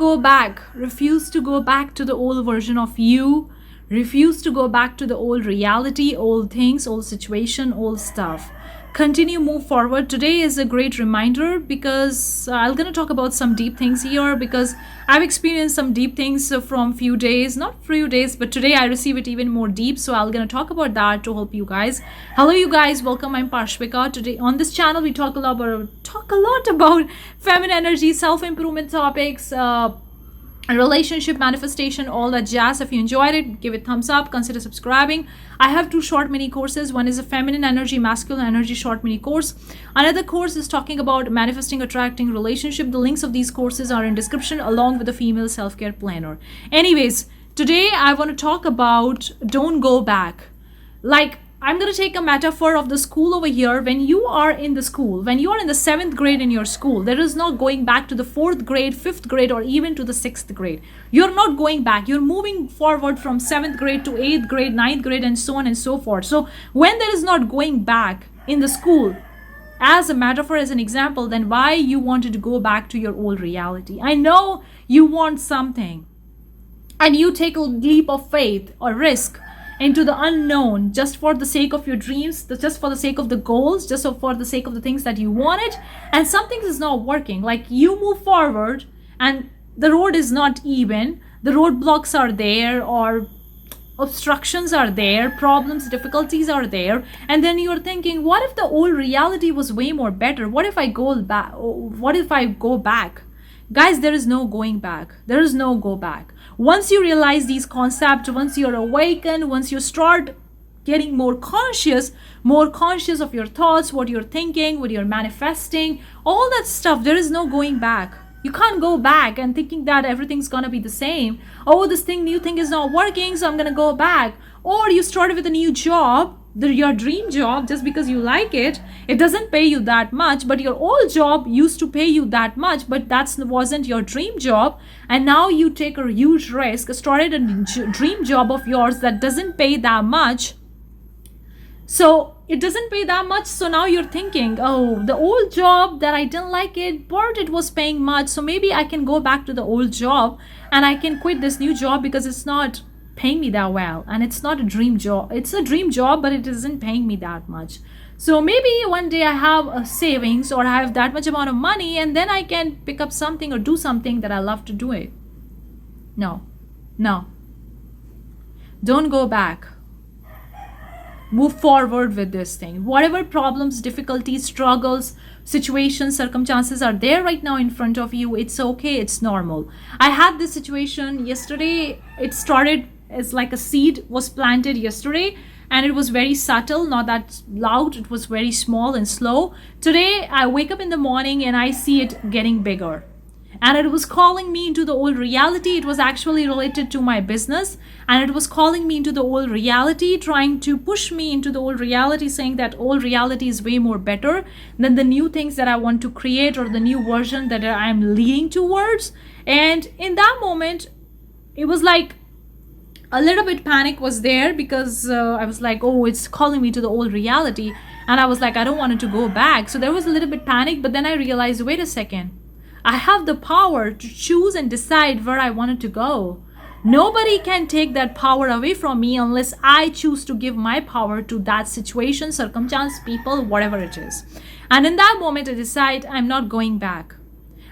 go back. Refuse to go back to the old version of you. Refuse to go back to the old reality, old things, old situation, old stuff. Continue, move forward. Today is a great reminder because I'm going to talk about some deep things here because I've experienced some deep things from few days, not few days, but today I receive it even more deep. So I'm going to talk about that to help you guys. Hello, you guys. Welcome. I'm Parshvika. Today on this channel, we talk a lot about feminine energy, self-improvement topics, relationship manifestation, all that jazz. If you enjoyed it, give it thumbs up, consider subscribing. I have 2 short mini courses. One is a feminine energy, masculine energy short mini course. Another course is talking about manifesting, attracting relationship. The links of these courses are in description along with the female self-care planner. Anyways, today I want to talk about don't go back. Like, I'm going to take a metaphor of the school over here. When you are in the school, when you are in the 7th grade in your school, there is no going back to the 4th grade, 5th grade, or even to the 6th grade. You're not going back. You're moving forward from 7th grade to 8th grade, 9th grade, and so on and so forth. So when there is not going back in the school, as a metaphor, as an example, then why you wanted to go back to your old reality? I know you want something and you take a leap of faith or risk into the unknown just for the sake of your dreams, just for the sake of the goals, just for the sake of the things that you wanted, and something is not working. Like, you move forward and the road is not even, the roadblocks are there, or obstructions are there, problems, difficulties are there, and then you're thinking, what if the old reality was way more better? What if I go back? What if I go back? Guys, there is no going back. There is no go back. Once you realize these concepts, once you're awakened, once you start getting more conscious of your thoughts, what you're thinking, what you're manifesting, all that stuff, there is no going back. You can't go back and thinking that everything's gonna be the same. Oh, this new thing is not working, so I'm gonna go back. Or you started with a new job, your dream job, just because you like it. It doesn't pay you that much, but your old job used to pay you that much, but that wasn't your dream job. And now you take a huge risk, started a dream job of yours that doesn't pay that much. So it doesn't pay that much. So now you're thinking, oh, the old job that I didn't like it, but it was paying much. So maybe I can go back to the old job and I can quit this new job because it's not paying me that well, and it's not a dream job. It's a dream job, but it isn't paying me that much. So maybe one day I have a savings, or I have that much amount of money, and then I can pick up something or do something that I love to do it. No, don't go back. Move forward with this thing. Whatever problems, difficulties, struggles, situations, circumstances are there right now in front of you, it's okay, it's normal. I had this situation yesterday. It started as like a seed was planted yesterday, and it was very subtle, not that loud. It was very small and slow. Today I wake up in the morning and I see it getting bigger, and it was calling me into the old reality. It was actually related to my business, and it was calling me into the old reality, trying to push me into the old reality, saying that old reality is way more better than the new things that I want to create, or the new version that I'm leading towards. And in that moment, it was like a little bit panic was there, because I was like, oh, it's calling me to the old reality, and I was like, I don't want it to go back. So there was a little bit panic, but then I realized, wait a second, I have the power to choose and decide where I wanted to go. Nobody can take that power away from me unless I choose to give my power to that situation, circumstance, people, whatever it is. And in that moment, I decide I'm not going back.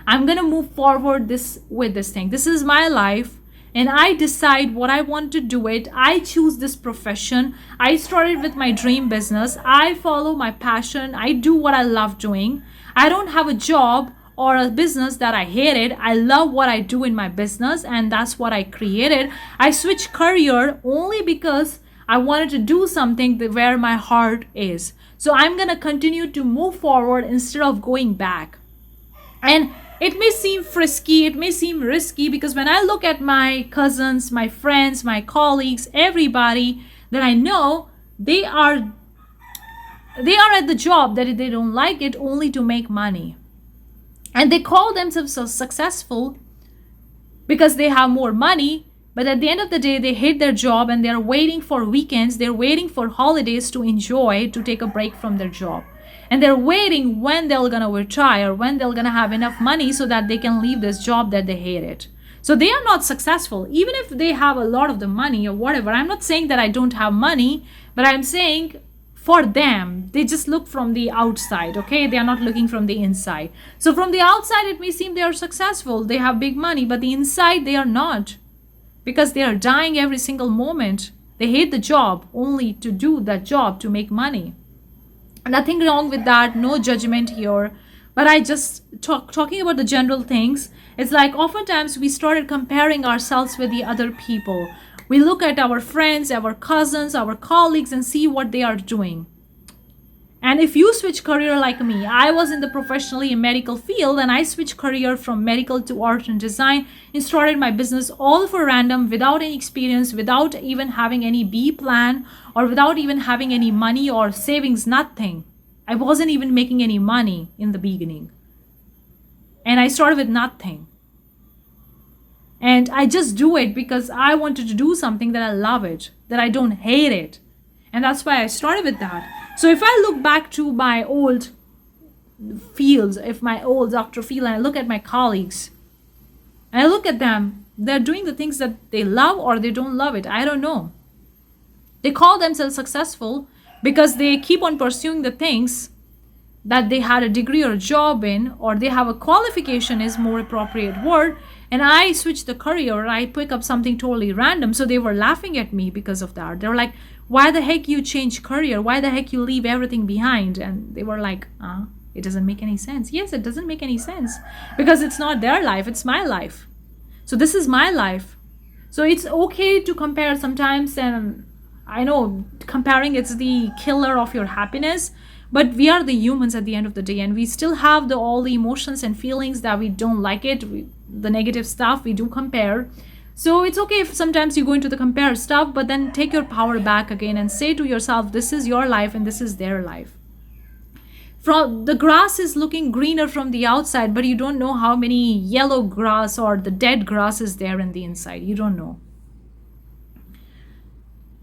I'm gonna move forward with this thing. This is my life, and I decide what I want to do it. I choose this profession. I started with my dream business. I follow my passion. I do what I love doing. I don't have a job or a business that I hated. I love what I do in my business, and that's what I created. I switched career only because I wanted to do something where my heart is. So I'm gonna continue to move forward instead of going back. And it may seem frisky, it may seem risky, because when I look at my cousins, my friends, my colleagues, everybody that I know, they are at the job that they don't like it only to make money. And they call themselves so successful because they have more money, but at the end of the day, they hate their job and they're waiting for weekends, they're waiting for holidays to enjoy, to take a break from their job. And they're waiting when they're gonna retire, when they're gonna have enough money so that they can leave this job that they hated. So they are not successful, even if they have a lot of the money or whatever. I'm not saying that I don't have money, but I'm saying for them, they just look from the outside, okay? They are not looking from the inside. So from the outside, it may seem they are successful, they have big money, but the inside, they are not, because they are dying every single moment. They hate the job only to do that job to make money. Nothing wrong with that, no judgment here. But I just talking about the general things. It's like oftentimes we started comparing ourselves with the other people. We look at our friends, our cousins, our colleagues, and see what they are doing. And if you switch career like me, I was in the professionally in medical field, and I switched career from medical to art and design and started my business all for random, without any experience, without even having any B plan, or without even having any money or savings, nothing. I wasn't even making any money in the beginning. And I started with nothing. And I just do it because I wanted to do something that I love it, that I don't hate it. And that's why I started with that. So if I look back to my old fields, if my old doctor field, and I look at my colleagues, and I look at them, they're doing the things that they love or they don't love it. I don't know. They call themselves successful because they keep on pursuing the things that they had a degree or a job in, or they have a qualification is more appropriate word. And I switched the career, I pick up something totally random. So they were laughing at me because of that. They were like, why the heck you change career? Why the heck you leave everything behind? And they were like, it doesn't make any sense. Yes, it doesn't make any sense because it's not their life, it's my life. So this is my life. So it's okay to compare sometimes, and I know comparing it's the killer of your happiness, but we are the humans at the end of the day, and we still have all the emotions and feelings that we don't like it, the negative stuff, we do compare. So it's okay if sometimes you go into the compare stuff, but then take your power back again and say to yourself, this is your life and this is their life. From the grass is looking greener from the outside, but you don't know how many yellow grass or the dead grass is there in the inside. You don't know.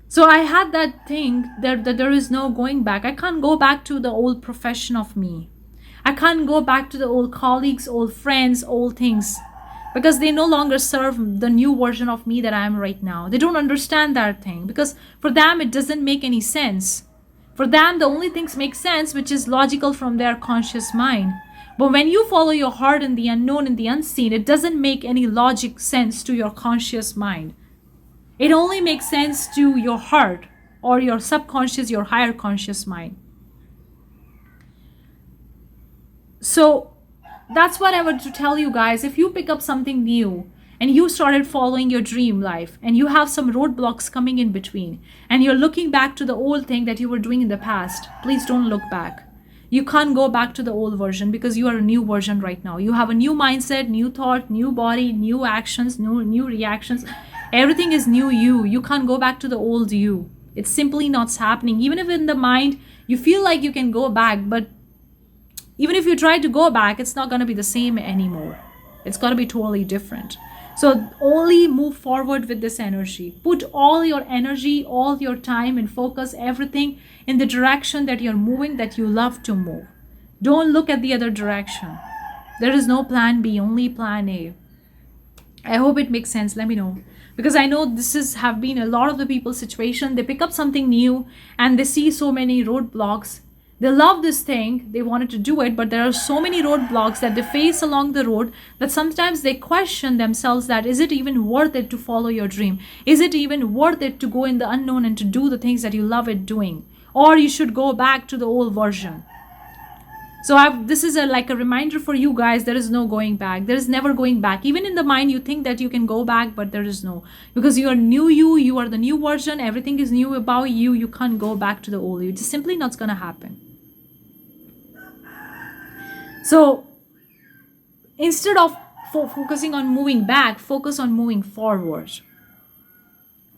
So I had that thing that there is no going back. I can't go back to the old profession of me. I can't go back to the old colleagues, old friends, old things, because they no longer serve the new version of me that I am right now. They don't understand that thing because for them it doesn't make any sense. For them the only things make sense which is logical from their conscious mind. But when you follow your heart in the unknown and the unseen, it doesn't make any logic sense to your conscious mind. It only makes sense to your heart or your subconscious, your higher conscious mind. So that's what I want to tell you guys. If you pick up something new and you started following your dream life and you have some roadblocks coming in between and you're looking back to the old thing that you were doing in the past, please don't look back. You can't go back to the old version because you are a new version right now. You have a new mindset, new thought, new body, new actions, new reactions. Everything is new you. You can't go back to the old you. It's simply not happening. Even if in the mind you feel like you can go back, but even if you try to go back, it's not going to be the same anymore. It's going to be totally different. So only move forward with this energy. Put all your energy, all your time and focus everything in the direction that you're moving, that you love to move. Don't look at the other direction. There is no plan B, only plan A. I hope it makes sense. Let me know. Because I know have been a lot of the people's situation. They pick up something new and they see so many roadblocks. They love this thing, they wanted to do it, but there are so many roadblocks that they face along the road that sometimes they question themselves that is it even worth it to follow your dream? Is it even worth it to go in the unknown and to do the things that you love it doing? Or you should go back to the old version. So this is like a reminder for you guys, there is no going back. There is never going back. Even in the mind, you think that you can go back, but there is no. Because you are new you are the new version, everything is new about you. You can't go back to the old you. It's simply not going to happen. So instead of focusing on moving back, focus on moving forward.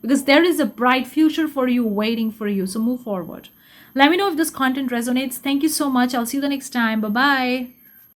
Because there is a bright future for you waiting for you. So move forward. Let me know if this content resonates. Thank you so much. I'll see you the next time. Bye-bye.